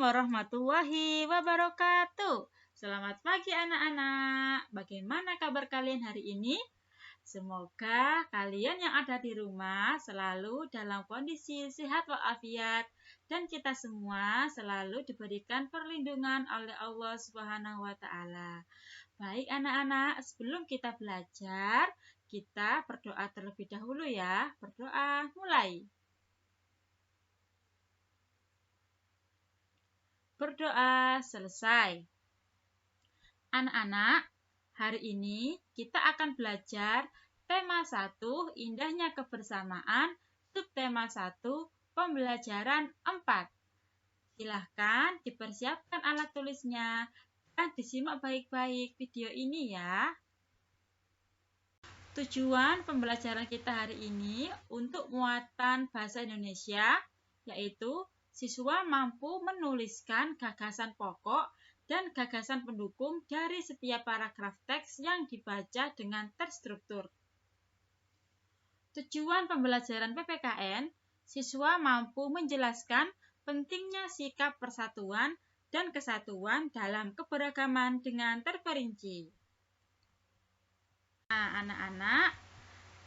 warahmatullahi wabarakatuh. Selamat pagi anak-anak. Bagaimana kabar kalian hari ini? Semoga kalian yang ada di rumah selalu dalam kondisi sehat walafiat dan kita semua selalu diberikan perlindungan oleh Allah Subhanahu wa taala. Baik anak-anak, sebelum kita belajar, kita berdoa terlebih dahulu ya. Berdoa, mulai. Berdoa selesai. Anak-anak, hari ini kita akan belajar tema 1, indahnya kebersamaan, subtema 1, pembelajaran 4. Silahkan dipersiapkan alat tulisnya dan disimak baik-baik video ini ya. Tujuan pembelajaran kita hari ini untuk muatan bahasa Indonesia, yaitu siswa mampu menuliskan gagasan pokok dan gagasan pendukung dari setiap paragraf teks yang dibaca dengan terstruktur. Tujuan pembelajaran PPKN, siswa mampu menjelaskan pentingnya sikap persatuan dan kesatuan dalam keberagaman dengan terperinci. Nah, anak-anak,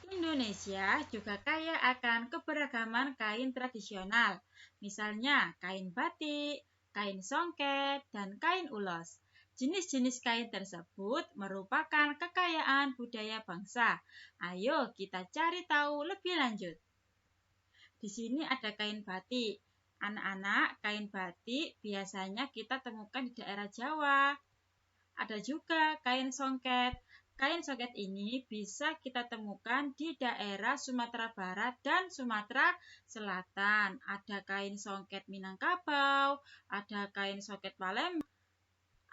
Indonesia juga kaya akan keberagaman kain tradisional, misalnya kain batik, kain songket, dan kain ulos. Jenis-jenis kain tersebut merupakan kekayaan budaya bangsa. Ayo kita cari tahu lebih lanjut. Di sini ada kain batik. Anak-anak, kain batik biasanya kita temukan di daerah Jawa. Ada juga kain songket. Kain songket ini bisa kita temukan di daerah Sumatera Barat dan Sumatera Selatan. Ada kain songket Minangkabau, ada kain songket Palembang,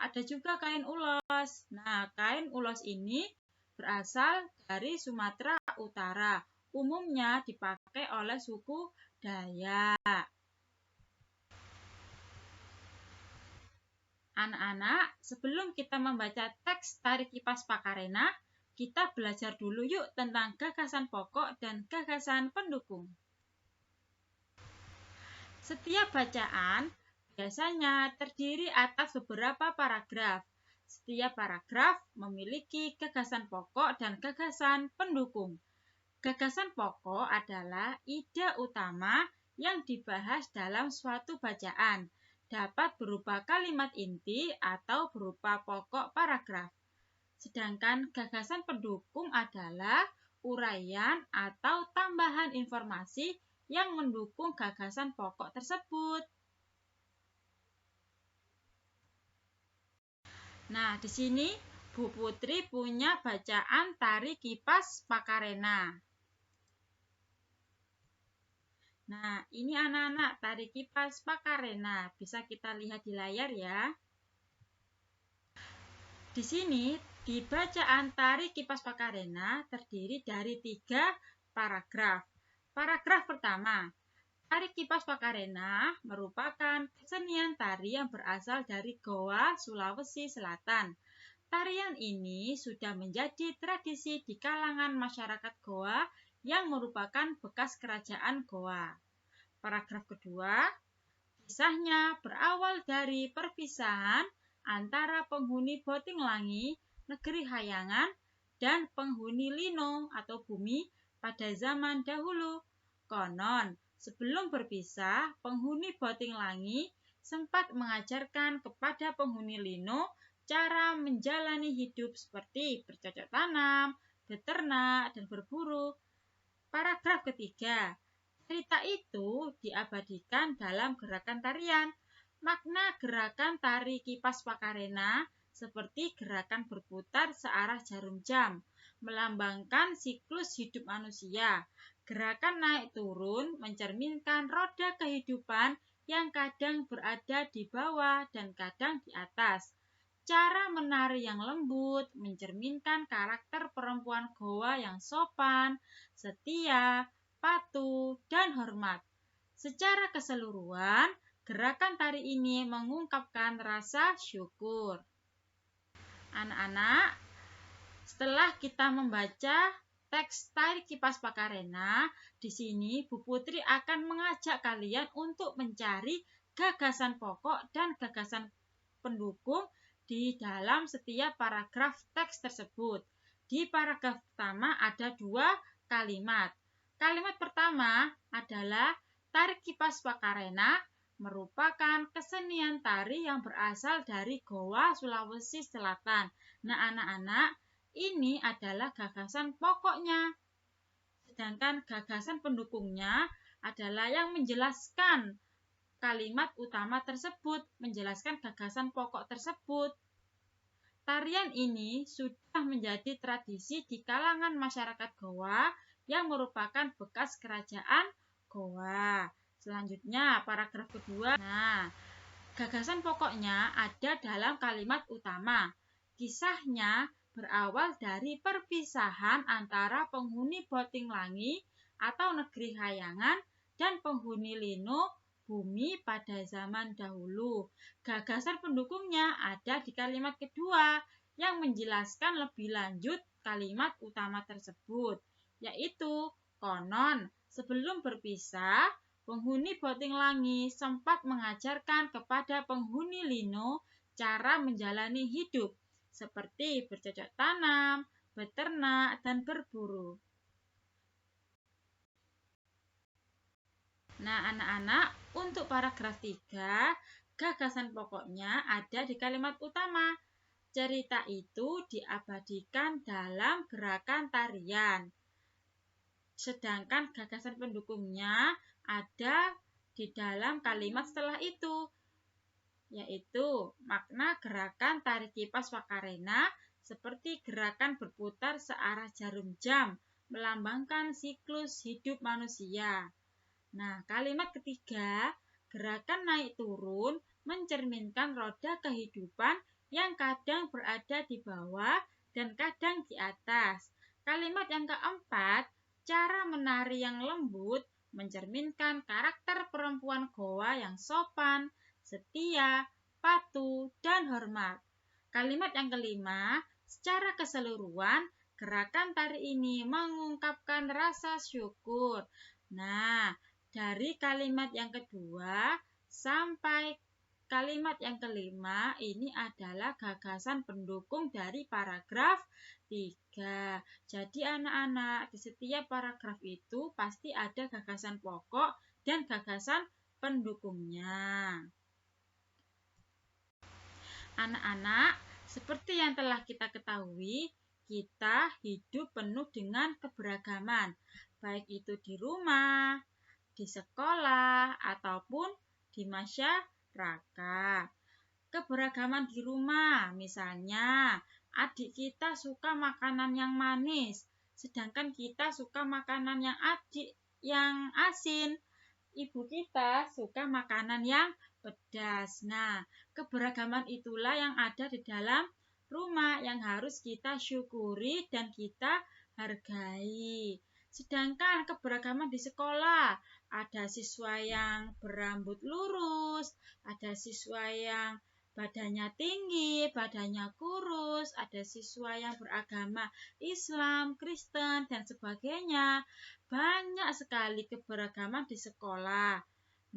ada juga kain ulos. Nah, kain ulos ini berasal dari Sumatera Utara. Umumnya dipakai oleh suku Dayak. Anak-anak, sebelum kita membaca teks Tari Kipas Pakarena, kita belajar dulu yuk tentang gagasan pokok dan gagasan pendukung. Setiap bacaan biasanya terdiri atas beberapa paragraf. Setiap paragraf memiliki gagasan pokok dan gagasan pendukung. Gagasan pokok adalah ide utama yang dibahas dalam suatu bacaan. Dapat berupa kalimat inti atau berupa pokok paragraf. Sedangkan gagasan pendukung adalah uraian atau tambahan informasi yang mendukung gagasan pokok tersebut. Nah, di sini Bu Putri punya bacaan Tari Kipas Pakarena. Nah, ini anak-anak Tari Kipas Pakarena. Bisa kita lihat di layar ya. Di sini, di bacaan Tari Kipas Pakarena terdiri dari 3 paragraf. Paragraf pertama, Tari Kipas Pakarena merupakan kesenian tari yang berasal dari Goa, Sulawesi Selatan. Tarian ini sudah menjadi tradisi di kalangan masyarakat Goa yang merupakan bekas kerajaan Goa. Paragraf kedua, kisahnya berawal dari perpisahan antara penghuni Botinglangi, negeri Hayangan, dan penghuni Lino atau bumi pada zaman dahulu. Konon, sebelum berpisah, penghuni Botinglangi sempat mengajarkan kepada penghuni Lino cara menjalani hidup seperti bercocok tanam, beternak, dan berburu. Paragraf ketiga, cerita itu diabadikan dalam gerakan tarian. Makna gerakan Tari Kipas Pakarena seperti gerakan berputar searah jarum jam, melambangkan siklus hidup manusia. Gerakan naik turun mencerminkan roda kehidupan yang kadang berada di bawah dan kadang di atas. Cara menari yang lembut mencerminkan karakter perempuan Goa yang sopan, setia, patuh, dan hormat. Secara keseluruhan, gerakan tari ini mengungkapkan rasa syukur. Anak-anak, setelah kita membaca teks Tari Kipas Pakarena, di sini Bu Putri akan mengajak kalian untuk mencari gagasan pokok dan gagasan pendukung di dalam setiap paragraf teks tersebut. Di paragraf pertama ada 2 kalimat. Kalimat pertama adalah tari kipas Pakarena merupakan kesenian tari yang berasal dari Goa, Sulawesi Selatan. Nah, anak-anak, ini adalah gagasan pokoknya. Sedangkan gagasan pendukungnya adalah yang menjelaskan kalimat utama tersebut, menjelaskan gagasan pokok tersebut. Tarian ini sudah menjadi tradisi di kalangan masyarakat Goa yang merupakan bekas kerajaan Goa. Selanjutnya, paragraf kedua. Nah, gagasan pokoknya ada dalam kalimat utama. Kisahnya berawal dari perpisahan antara penghuni Botinglangi atau negeri Hayangan dan penghuni Lino bumi pada zaman dahulu. Gagasan pendukungnya ada di kalimat kedua yang menjelaskan lebih lanjut kalimat utama tersebut, yaitu konon sebelum berpisah, penghuni Botinglangi sempat mengajarkan kepada penghuni Lino cara menjalani hidup, seperti bercocok tanam, beternak, dan berburu. Nah, anak-anak, untuk paragraf 3, gagasan pokoknya ada di kalimat utama. Cerita itu diabadikan dalam gerakan tarian. Sedangkan gagasan pendukungnya ada di dalam kalimat setelah itu, yaitu makna gerakan tari kipas Pakarena seperti gerakan berputar searah jarum jam, melambangkan siklus hidup manusia. Nah, kalimat ketiga, gerakan naik turun mencerminkan roda kehidupan yang kadang berada di bawah dan kadang di atas. Kalimat yang keempat, cara menari yang lembut mencerminkan karakter perempuan Goa yang sopan, setia, patuh, dan hormat. Kalimat yang kelima, secara keseluruhan, gerakan tari ini mengungkapkan rasa syukur. Nah, dari kalimat yang kedua sampai kalimat yang kelima ini adalah gagasan pendukung dari paragraf 3. Jadi anak-anak, di setiap paragraf itu pasti ada gagasan pokok dan gagasan pendukungnya. Anak-anak, seperti yang telah kita ketahui, kita hidup penuh dengan keberagaman, baik itu di rumah, di sekolah, ataupun di masyarakat. Keberagaman di rumah, misalnya adik kita suka makanan yang manis, sedangkan kita suka makanan yang asin. Ibu kita suka makanan yang pedas. Nah, keberagaman itulah yang ada di dalam rumah yang harus kita syukuri dan kita hargai. Sedangkan keberagaman di sekolah, ada siswa yang berambut lurus, ada siswa yang badannya tinggi, badannya kurus, ada siswa yang beragama Islam, Kristen, dan sebagainya. Banyak sekali keberagaman di sekolah.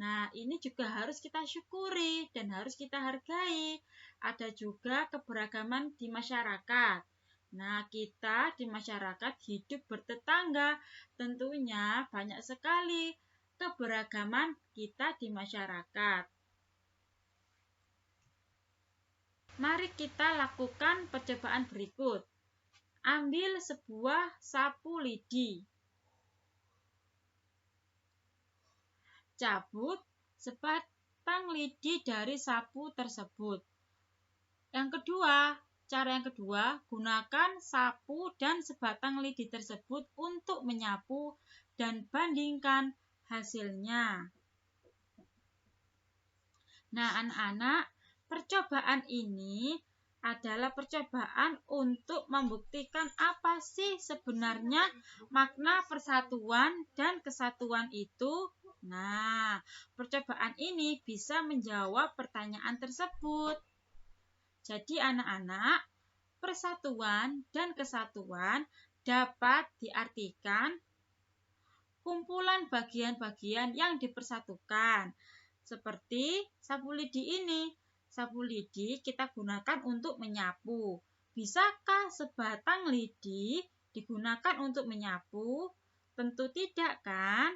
Nah, ini juga harus kita syukuri dan harus kita hargai. Ada juga keberagaman di masyarakat. Nah, kita di masyarakat hidup bertetangga, tentunya banyak sekali keberagaman kita di masyarakat. Mari kita lakukan percobaan berikut. Ambil sebuah sapu lidi. Cabut sebatang lidi dari sapu tersebut. Cara yang kedua, gunakan sapu dan sebatang lidi tersebut untuk menyapu dan bandingkan hasilnya. Nah, anak-anak, percobaan ini adalah percobaan untuk membuktikan apa sih sebenarnya makna persatuan dan kesatuan itu. Nah, percobaan ini bisa menjawab pertanyaan tersebut. Jadi anak-anak, persatuan dan kesatuan dapat diartikan kumpulan bagian-bagian yang dipersatukan. Seperti sapu lidi ini. Sapu lidi kita gunakan untuk menyapu. Bisakah sebatang lidi digunakan untuk menyapu? Tentu tidak, kan?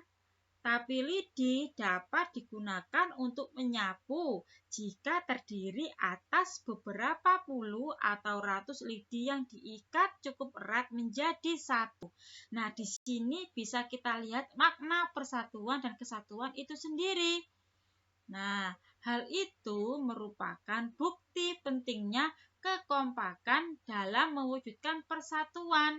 Tapi lidi dapat digunakan untuk menyapu jika terdiri atas beberapa puluh atau ratus lidi yang diikat cukup erat menjadi satu. Nah, di sini bisa kita lihat makna persatuan dan kesatuan itu sendiri. Nah, hal itu merupakan bukti pentingnya kekompakan dalam mewujudkan persatuan.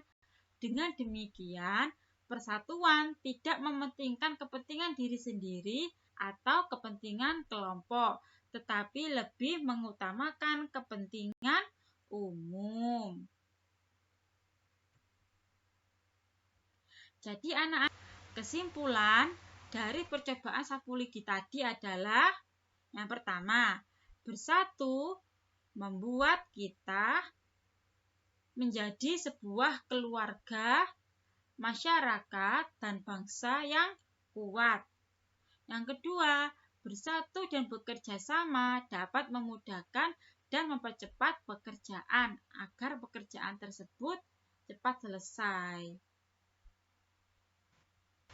Dengan demikian, persatuan tidak mementingkan kepentingan diri sendiri atau kepentingan kelompok, tetapi lebih mengutamakan kepentingan umum. Jadi anak-anak, kesimpulan dari percobaan sapu lidi tadi adalah yang pertama, bersatu membuat kita menjadi sebuah keluarga, masyarakat, dan bangsa yang kuat. Yang kedua, bersatu dan bekerja sama dapat memudahkan dan mempercepat pekerjaan agar pekerjaan tersebut cepat selesai.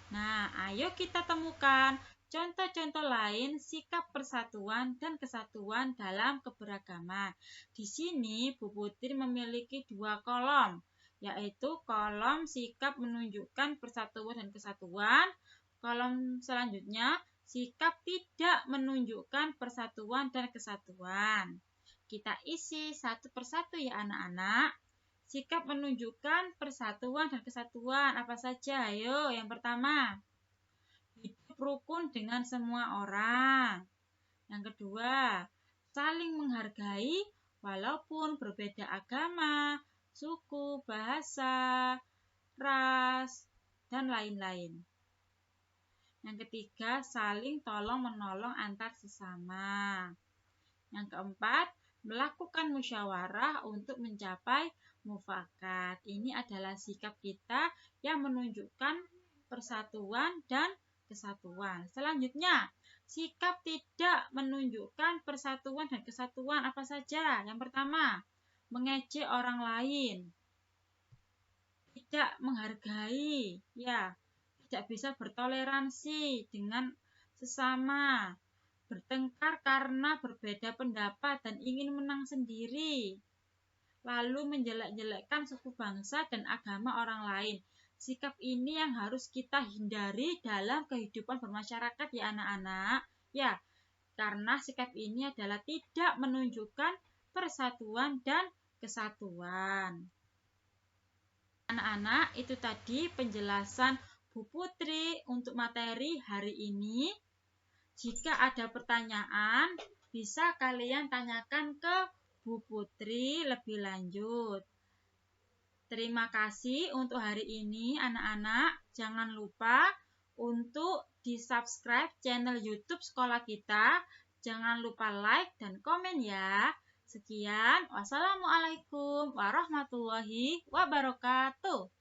Nah, ayo kita temukan contoh-contoh lain sikap persatuan dan kesatuan dalam keberagaman. Di sini Bu Putri memiliki 2 kolom, yaitu kolom sikap menunjukkan persatuan dan kesatuan. Kolom selanjutnya, sikap tidak menunjukkan persatuan dan kesatuan. Kita isi satu persatu ya anak-anak. Sikap menunjukkan persatuan dan kesatuan apa saja? Ayo, yang pertama, hidup rukun dengan semua orang. Yang kedua, saling menghargai walaupun berbeda agama, suku, bahasa, ras, dan lain-lain. Yang ketiga, saling tolong-menolong antar sesama. Yang keempat, melakukan musyawarah untuk mencapai mufakat. Ini adalah sikap kita yang menunjukkan persatuan dan kesatuan. Selanjutnya, sikap tidak menunjukkan persatuan dan kesatuan apa saja? Yang pertama, mengejek orang lain, tidak menghargai, ya, tidak bisa bertoleransi dengan sesama, bertengkar karena berbeda pendapat dan ingin menang sendiri, lalu menjelek-jelekkan suku bangsa dan agama orang lain. Sikap ini yang harus kita hindari dalam kehidupan bermasyarakat ya anak-anak. Ya, karena sikap ini adalah tidak menunjukkan persatuan dan kesatuan. Anak-anak, itu tadi penjelasan Bu Putri untuk materi hari ini. Jika ada pertanyaan, bisa kalian tanyakan ke Bu Putri lebih lanjut. Terima kasih untuk hari ini anak-anak. Jangan lupa untuk di-subscribe channel YouTube sekolah kita. Jangan lupa like dan komen ya. Sekian, wassalamualaikum warahmatullahi wabarakatuh.